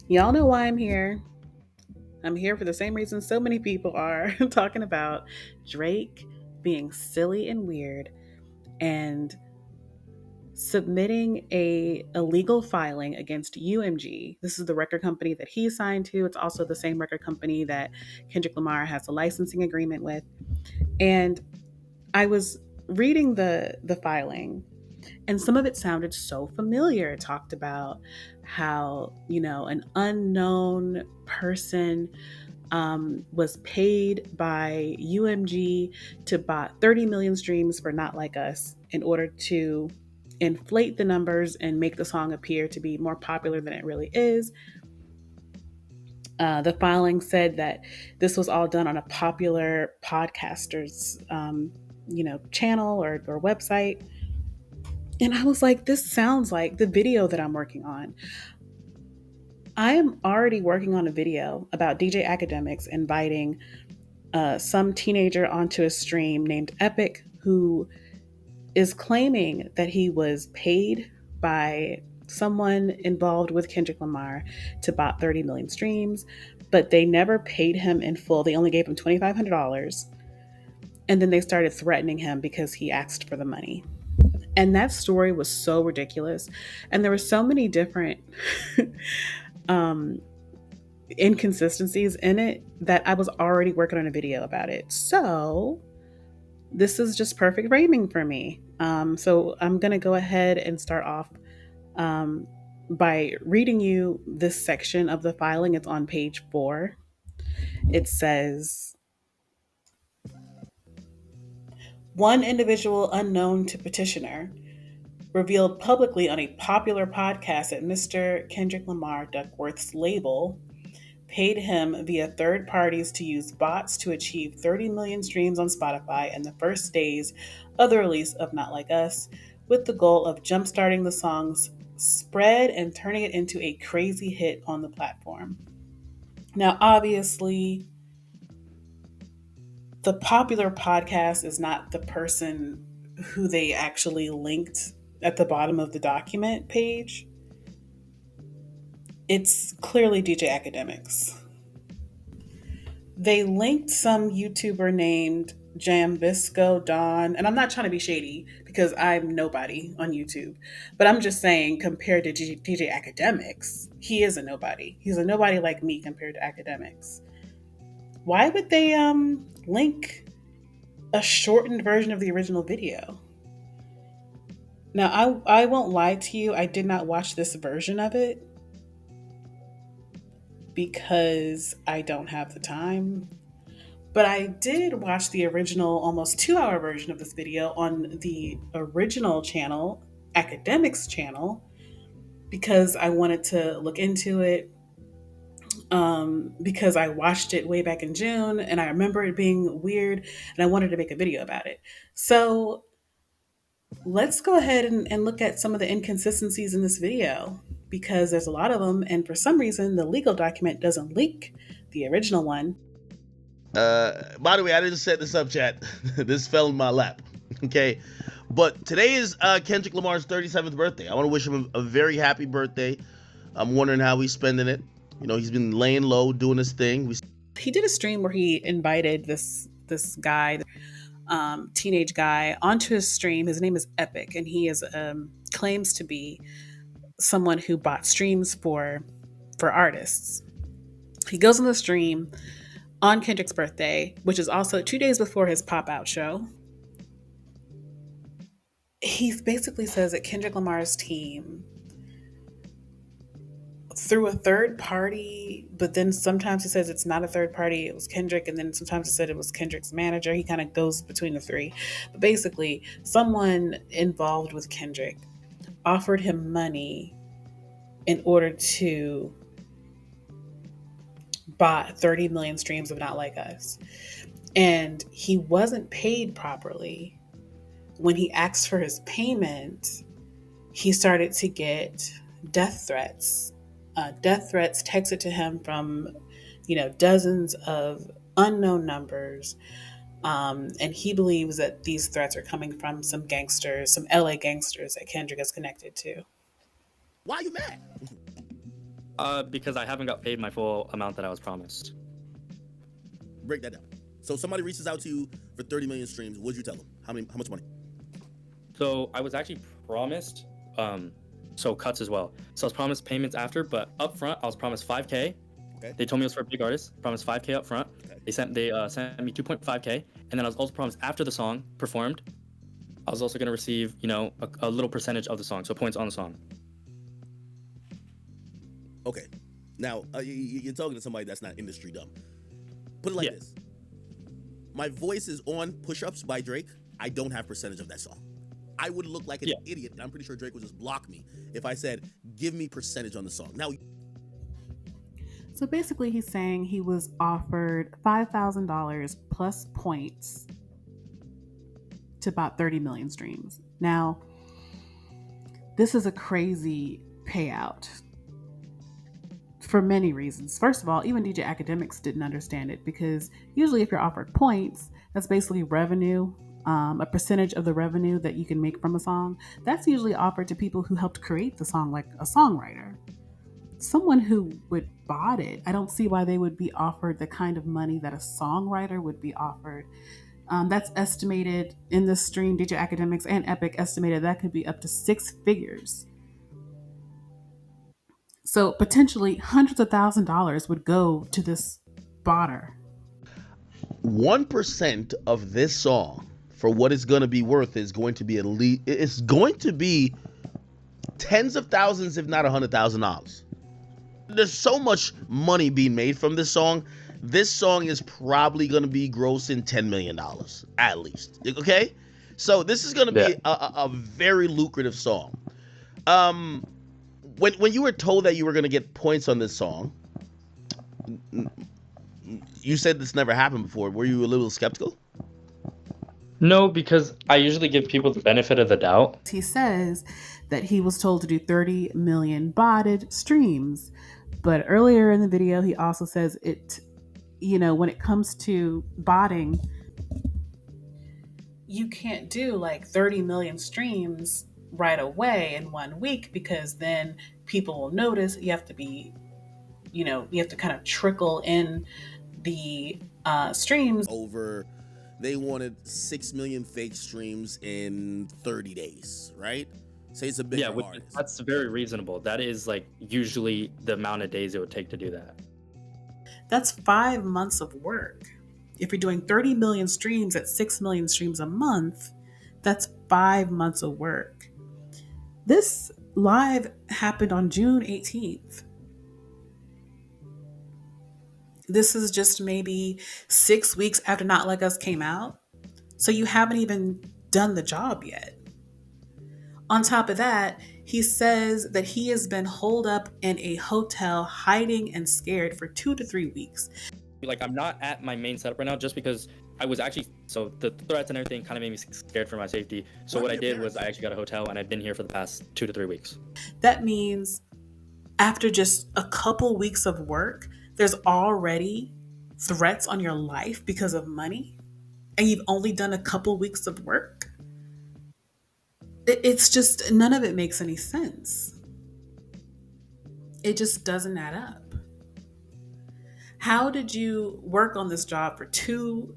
Y'all know why I'm here. I'm here for the same reason so many people are talking about Drake being silly and weird and submitting a illegal filing against UMG. This is the record company that he signed to. It's also the same record company that Kendrick Lamar has a licensing agreement with. And I was reading the filing, and some of it sounded so familiar. It talked about how, an unknown person was paid by UMG to buy 30 million streams for Not Like Us in order to inflate the numbers and make the song appear to be more popular than it really is. The filing said that this was all done on a popular podcaster's, channel or website. And I was like, this sounds like the video that I'm working on. I am already working on a video about DJ Academics inviting some teenager onto a stream named Epic, who is claiming that he was paid by someone involved with Kendrick Lamar to buy 30 million streams, but they never paid him in full. They only gave him $2,500. And then they started threatening him because he asked for the money. And that story was so ridiculous. And there were so many different um, inconsistencies in it that I was already working on a video about it. So this is just perfect framing for me. So I'm going to go ahead and start off um, by reading you this section of the filing. It's on page 4. It says, one individual unknown to petitioner revealed publicly on a popular podcast that Mr. Kendrick Lamar Duckworth's label paid him via third parties to use bots to achieve 30 million streams on Spotify in the first days of the release of Not Like Us, with the goal of jumpstarting the song's spread and turning it into a crazy hit on the platform. Now, obviously, the popular podcast is not the person who they actually linked at the bottom of the document page. It's clearly DJ Academics. They linked some YouTuber named Jambisco Don, and I'm not trying to be shady because I'm nobody on YouTube, but I'm just saying compared to DJ Academics, he is a nobody. He's a nobody like me compared to Academics. Why would they link a shortened version of the original video? Now, I won't lie to you, I did not watch this version of it because I don't have the time. But I did watch the original, almost 2 hour version of this video on the original channel, Academics channel, because I wanted to look into it. Because I watched it way back in June and I remember it being weird and I wanted to make a video about it. So let's go ahead and look at some of the inconsistencies in this video because there's a lot of them. And for some reason, the legal document doesn't link the original one. By the way, I didn't set this up, chat. This fell in my lap. Okay. But today is Kendrick Lamar's 37th birthday. I want to wish him a very happy birthday. I'm wondering how he's spending it. You know, he's been laying low, doing his thing. He did a stream where he invited this guy, teenage guy, onto his stream. His name is Epic, and he is claims to be someone who bought streams for artists. He goes on the stream on Kendrick's birthday, which is also 2 days before his pop out show. He basically says that Kendrick Lamar's team, through a third party, but then sometimes he says it's not a third party, it was Kendrick, and then sometimes he said it was Kendrick's manager. He kind of goes between the three. But basically, someone involved with Kendrick offered him money in order to buy 30 million streams of Not Like Us. And he wasn't paid properly. When he asked for his payment, he started to get death threats. Death threats texted to him from, dozens of unknown numbers. And he believes that these threats are coming from some gangsters, some LA gangsters that Kendrick is connected to. Why are you mad? Because I haven't got paid my full amount that I was promised. Break that down. So somebody reaches out to you for 30 million streams. What'd you tell them? How much money? So I was actually promised, so cuts as well. So I was promised payments after, but up front I was promised 5K. Okay. They told me it was for a big artist. Promised 5K up front. Okay. They sent me 2.5K, and then I was also promised after the song performed, I was also gonna receive, a little percentage of the song, so points on the song. Okay. Now you're talking to somebody that's not industry dumb. Put it like this: my voice is on "Push-Ups" by Drake. I don't have percentage of that song. I would look like an idiot, and I'm pretty sure Drake would just block me if I said, "Give me percentage on the song." Now. So basically, he's saying he was offered $5,000 plus points to about 30 million streams. Now, this is a crazy payout for many reasons. First of all, even DJ Academics didn't understand it, because usually if you're offered points, that's basically revenue, a percentage of the revenue that you can make from a song. That's usually offered to people who helped create the song, like a songwriter. Someone who would bought it, I don't see why they would be offered the kind of money that a songwriter would be offered. That's estimated in the stream. DJ Academics and Epic estimated that could be up to 6 figures. So potentially hundreds of $1,000s would go to this botter. 1% of this song for what it's going to be worth is going to be it's going to be tens of thousands, if not $100,000. There's so much money being made from this song. This song is probably going to be grossing $10 million at least. Okay, so this is going to be a very lucrative song. When you were told that you were going to get points on this song, you said this never happened before. Were you a little skeptical? No, because I usually give people the benefit of the doubt. He says that he was told to do 30 million botted streams. But earlier in the video, he also says when it comes to botting, you can't do like 30 million streams right away in 1 week, because then people will notice. You have to kind of trickle in the streams. They wanted 6 million fake streams in 30 days, right? Say it's a bigger artist. That's very reasonable. That is like usually the amount of days it would take to do that. That's 5 months of work. If you're doing 30 million streams at 6 million streams a month, that's 5 months of work. This live happened on June 18th. This is just maybe 6 weeks after Not Like Us came out. So you haven't even done the job yet. On top of that, he says that he has been holed up in a hotel hiding and scared for 2 to 3 weeks. Like, I'm not at my main setup right now just because I was so the threats and everything kind of made me scared for my safety. So what I did was I actually got a hotel, and I've been here for the past 2 to 3 weeks. That means after just a couple weeks of work, there's already threats on your life because of money, and you've only done a couple weeks of work. It's just, none of it makes any sense. It just doesn't add up. How did you work on this job for 2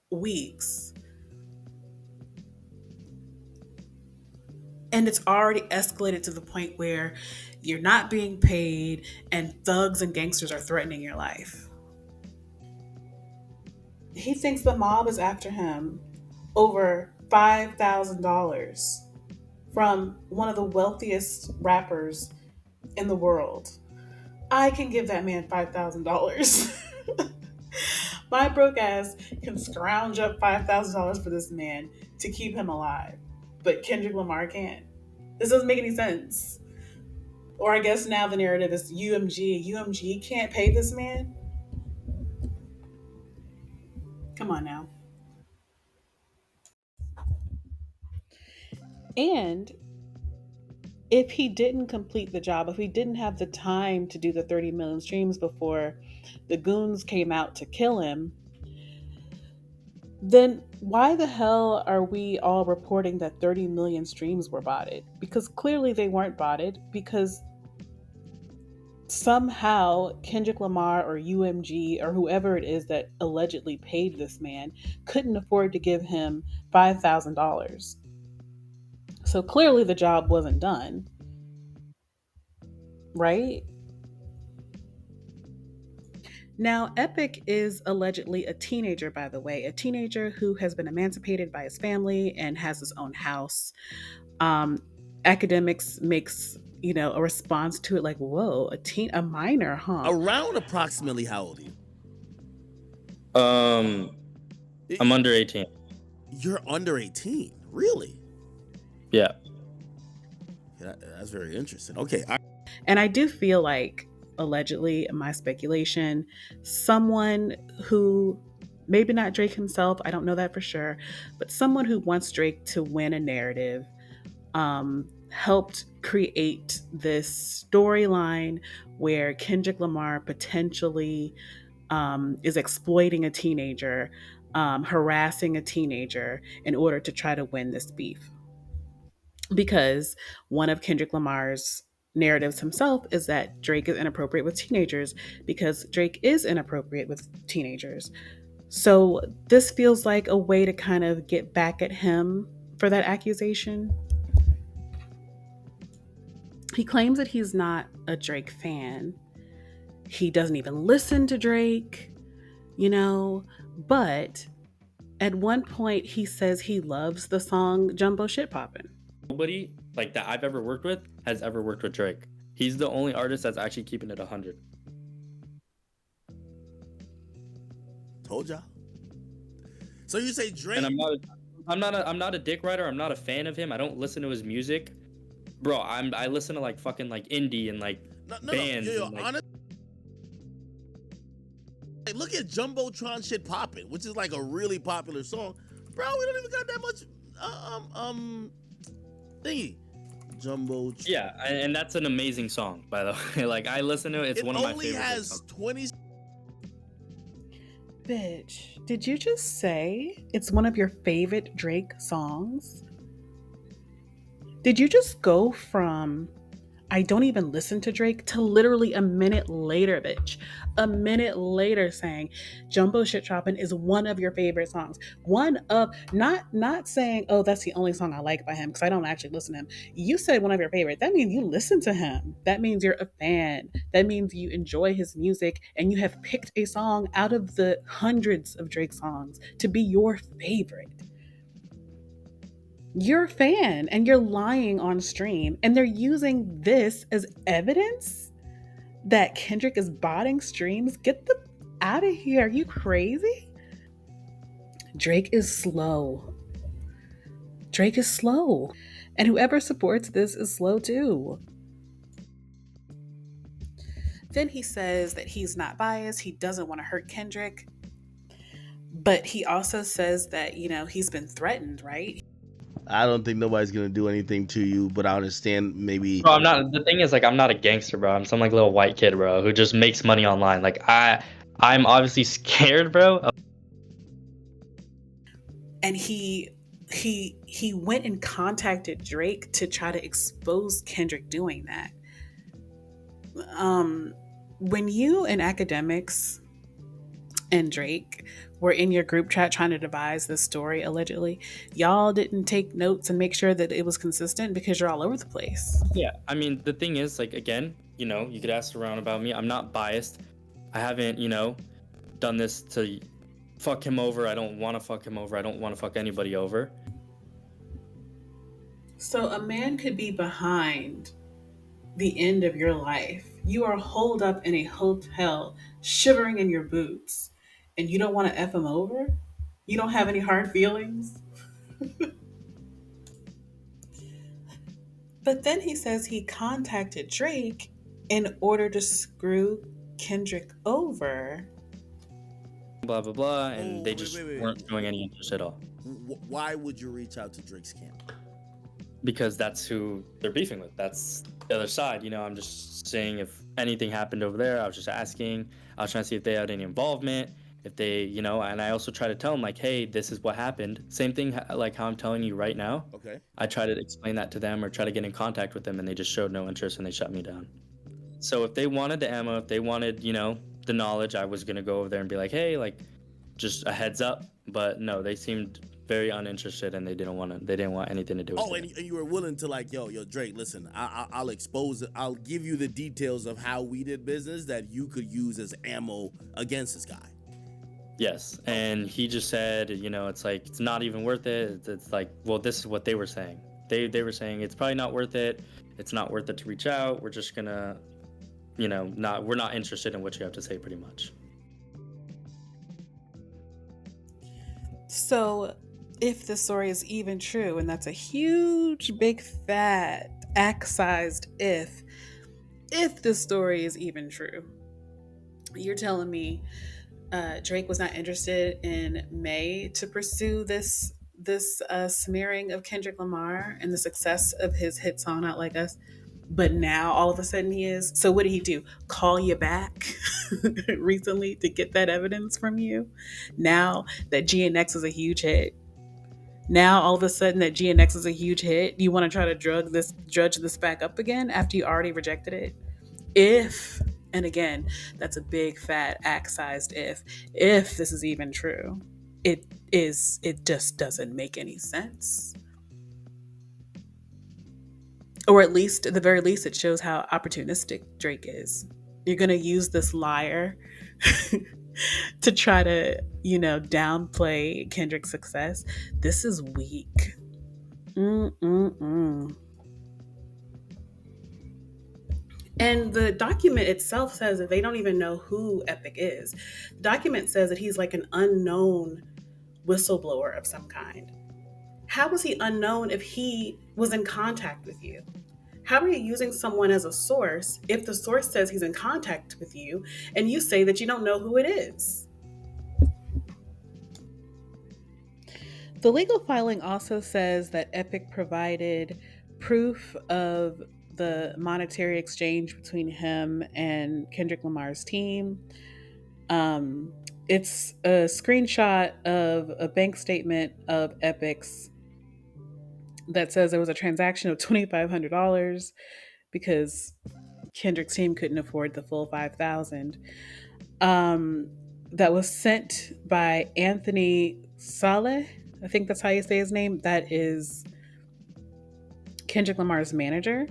weeks and it's already escalated to the point where you're not being paid and thugs and gangsters are threatening your life? He thinks the mob is after him over $5,000 from one of the wealthiest rappers in the world. I can give that man $5,000. My broke ass can scrounge up $5,000 for this man to keep him alive, but Kendrick Lamar can't. This doesn't make any sense. Or I guess now the narrative is UMG can't pay this man? Come on now. And if he didn't complete the job, if he didn't have the time to do the 30 million streams before the goons came out to kill him, then why the hell are we all reporting that 30 million streams were botted? Because clearly they weren't botted, because somehow Kendrick Lamar or UMG or whoever it is that allegedly paid this man couldn't afford to give him $5,000. So clearly the job wasn't done, right? Now, Epic is allegedly a teenager, by the way, a teenager who has been emancipated by his family and has his own house. Um, Academics makes a response to it like, "Whoa, a minor, huh?" Around approximately how old are you? I'm under 18. You're under 18, really? Yeah. Yeah, that's very interesting. Okay. And I do feel like, allegedly, my speculation, someone who, maybe not Drake himself, I don't know that for sure, but someone who wants Drake to win a narrative, helped create this storyline where Kendrick Lamar potentially is exploiting a teenager, harassing a teenager in order to try to win this beef. Because one of Kendrick Lamar's narratives himself is that Drake is inappropriate with teenagers because Drake is inappropriate with teenagers. So this feels like a way to kind of get back at him for that accusation. He claims that he's not a Drake fan. He doesn't even listen to Drake, but at one point he says he loves the song Jumbo Shit Poppin'. Nobody like that I've ever worked with has ever worked with Drake. He's the only artist that's actually keeping it 100. Told y'all. So you say Drake? And I'm not a dick writer. I'm not a fan of him. I don't listen to his music, bro. I listen to like fucking like indie and like bands. Yo, and, like, honestly, look at Jumbotron Shit Poppin', which is like a really popular song. Bro, we don't even got that much thingy. Jumbo. Yeah, and that's an amazing song, by the way. Like I listen to it. It's one of my favorite. It only has 20. Bitch, did you just say it's one of your favorite Drake songs? Did you just go from I don't even listen to Drake to literally a minute later, bitch? A minute later saying Jumbo Shit Choppin' is one of your favorite songs. One of, not saying, oh, that's the only song I like by him, because I don't actually listen to him. You said one of your favorite. That means you listen to him. That means you're a fan. That means you enjoy his music and you have picked a song out of the hundreds of Drake songs to be your favorite. You're a fan and you're lying on stream, and they're using this as evidence that Kendrick is botting streams. Get the out of here. Are you crazy? Drake is slow. Drake is slow. And whoever supports this is slow too. Then he says that he's not biased. He doesn't want to hurt Kendrick. But he also says that, he's been threatened, right? I don't think nobody's gonna do anything to you, but I understand maybe. Bro, I'm not. The thing is, like, I'm not a gangster, bro. I'm some like little white kid, bro, who just makes money online. Like, I'm obviously scared, bro. And he went and contacted Drake to try to expose Kendrick doing that. When you and academics and Drake were in your group chat trying to devise this story, allegedly, y'all didn't take notes and make sure that it was consistent because you're all over the place. Yeah, I mean, the thing is, like, again, you could ask around about me. I'm not biased. I haven't, done this to fuck him over. I don't want to fuck him over. I don't want to fuck anybody over. So a man could be behind the end of your life. You are holed up in a hotel, shivering in your boots, and you don't want to F him over? You don't have any hard feelings? But then he says he contacted Drake in order to screw Kendrick over. Blah, blah, blah. And they just weren't showing any interest at all. Why would you reach out to Drake's camp? Because that's who they're beefing with. That's the other side. I'm just saying if anything happened over there. I was just asking. I was trying to see if they had any involvement. If they, and I also try to tell them, like, hey, this is what happened. Same thing, like how I'm telling you right now. Okay. I try to explain that to them or try to get in contact with them, and they just showed no interest and they shut me down. So if they wanted the ammo, if they wanted, the knowledge, I was gonna go over there and be like, hey, like, just a heads up. But no, they seemed very uninterested, and they didn't want anything to do with Oh, and it. you were willing to like, yo, Drake, listen, I'll expose it. I'll give you the details of how we did business that you could use as ammo against this guy. Yes, and he just said, it's like it's not even worth it. It's like, well, this is what they were saying. They were saying it's probably not worth it. It's not worth it to reach out. We're just gonna, not we're not interested in what you have to say, pretty much. So, if the story is even true, and that's a huge, big, fat, axe-sized if the story is even true, you're telling me Drake was not interested in May to pursue this smearing of Kendrick Lamar and the success of his hit song "Not Like Us," but now all of a sudden he is. So what did he do? Call you back recently to get that evidence from you? Now that GNX is a huge hit. Now all of a sudden that GNX is a huge hit, you want to try to judge this back up again after you already rejected it? If, and again, that's a big fat axe-sized if this is even true, it just doesn't make any sense. Or at least, at the very least, it shows how opportunistic Drake is. You're gonna use this liar to try to, downplay Kendrick's success. This is weak. Mm-mm-mm. And the document itself says that they don't even know who Epic is. The document says that he's like an unknown whistleblower of some kind. How was he unknown if he was in contact with you? How are you using someone as a source if the source says he's in contact with you and you say that you don't know who it is? The legal filing also says that Epic provided proof of the monetary exchange between him and Kendrick Lamar's team. Um, it's a screenshot of a bank statement of Epic's that says there was a transaction of $2,500 because Kendrick's team couldn't afford the full 5,000. Um, that was sent by Anthony Saleh. I think that's how you say his name. That is Kendrick Lamar's manager.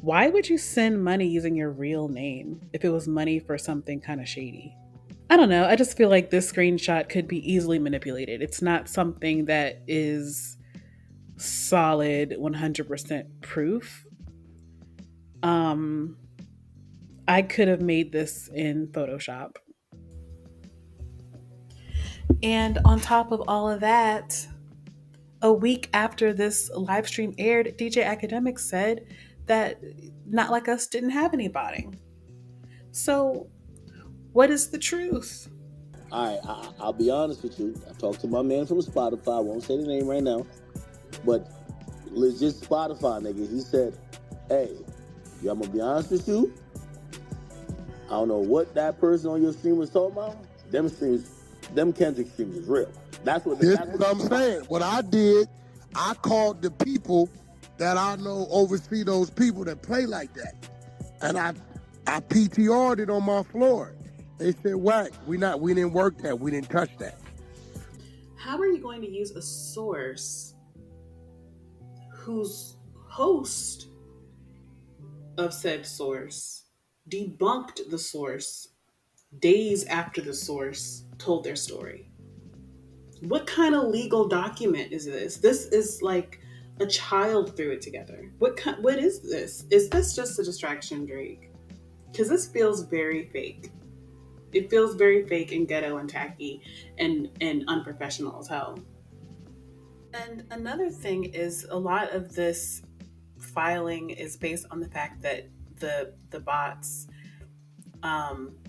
Why would you send money using your real name if it was money for something kind of shady? I don't know. I just feel like this screenshot could be easily manipulated. It's not something that is solid 100% proof. Um, I could have made this in Photoshop. And on top of all of that, a week after this live stream aired, DJ Academic said that Not Like Us didn't have any botting. So, what is the truth? All right, I'll be honest with you. I talked to my man from Spotify. I won't say the name right now, but legit Spotify nigga. He said, "Hey, I'm gonna be honest with you. I don't know what that person on your stream was talking about. Them Kendrick streams is real. That's what I'm saying. What I did, I called the people that I know oversee those people that play like that, and I PTR'd it on my floor. They said, "Whack, we didn't work that. We didn't touch that." How are you going to use a source whose host of said source debunked the source days after the source told their story? What kind of legal document is this? This is like a child threw it together. What is this? Is this just a distraction, Drake? Because this feels very fake. It feels very fake and ghetto and tacky and unprofessional as hell. And another thing is a lot of this filing is based on the fact that the bots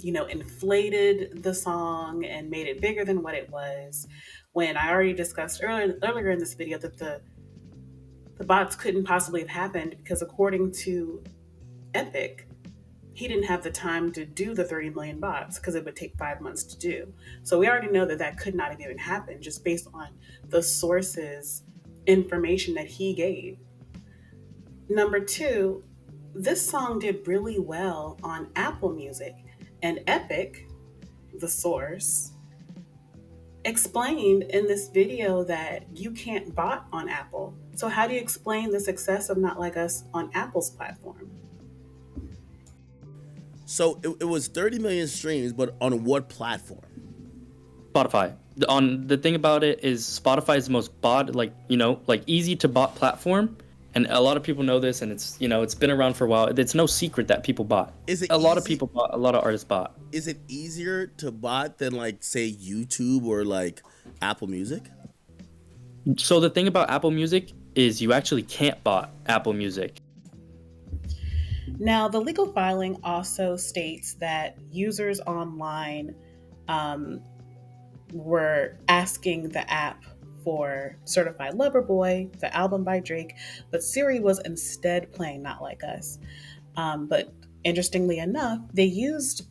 inflated the song and made it bigger than what it was. When I already discussed earlier in this video that the bots couldn't possibly have happened because according to Epic, he didn't have the time to do the 30 million bots because it would take 5 months to do. So we already know that could not have even happened just based on the source's information that he gave. Number two, this song did really well on Apple Music, and Epic, the source, explained in this video that you can't bot on Apple. So, how do you explain the success of Not Like Us on Apple's platform? So it was 30 million streams, but on what platform? Spotify. On the thing about it is Spotify is the most bot, like, like easy to bot platform, and a lot of people know this, and it's been around for a while. It's no secret that people bot. Is it A lot of easy? people bot. A lot of artists bot. Is it easier to bot than like say YouTube or like Apple Music? So the thing about Apple Music is you actually can't bot Apple Music. Now, the legal filing also states that users online um, were asking the app for Certified Lover Boy, the album by Drake, but Siri was instead playing Not Like Us. But interestingly enough, they used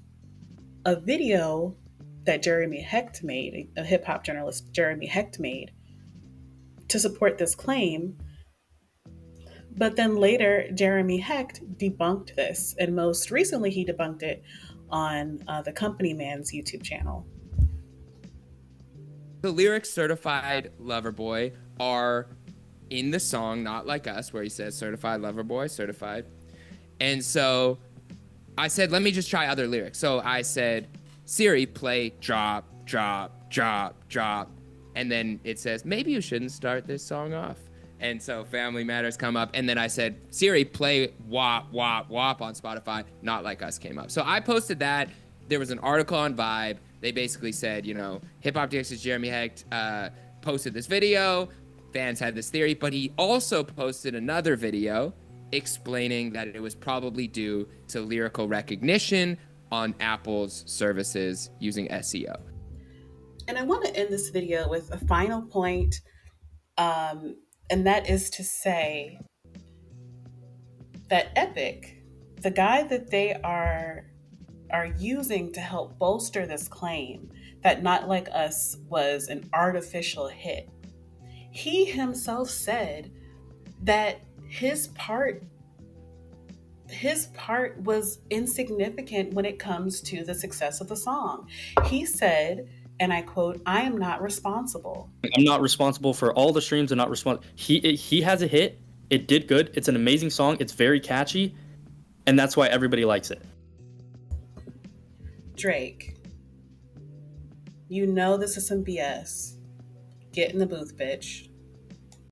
a video that Jeremy Hecht made, a hip hop journalist Jeremy Hecht made, to support this claim. But then later, Jeremy Hecht debunked this, and most recently, he debunked it on the Company Man's YouTube channel. The lyrics "Certified Lover Boy" are in the song "Not Like Us," where he says "Certified Lover Boy," certified. And so I said, let me just try other lyrics. So I said, Siri, play drop, drop, drop, drop. And then it says, maybe you shouldn't start this song off. And so Family Matters come up. And then I said, Siri, play WAP, WAP, WAP on Spotify. Not Like Us came up. So I posted that. There was an article on Vibe. They basically said, Hip Hop DX's Jeremy Hecht posted this video. Fans had this theory. But he also posted another video explaining that it was probably due to lyrical recognition on Apple's services using SEO. And I want to end this video with a final point, and that is to say that Epic, the guy that they are using to help bolster this claim that Not Like Us was an artificial hit, he himself said that his part was insignificant when it comes to the success of the song. He said, and I quote, "I am not responsible." I'm not responsible for all the streams. I'm not responsible. He has a hit. It did good. It's an amazing song. It's very catchy, and that's why everybody likes it. Drake, you know this is some BS. Get in the booth, bitch.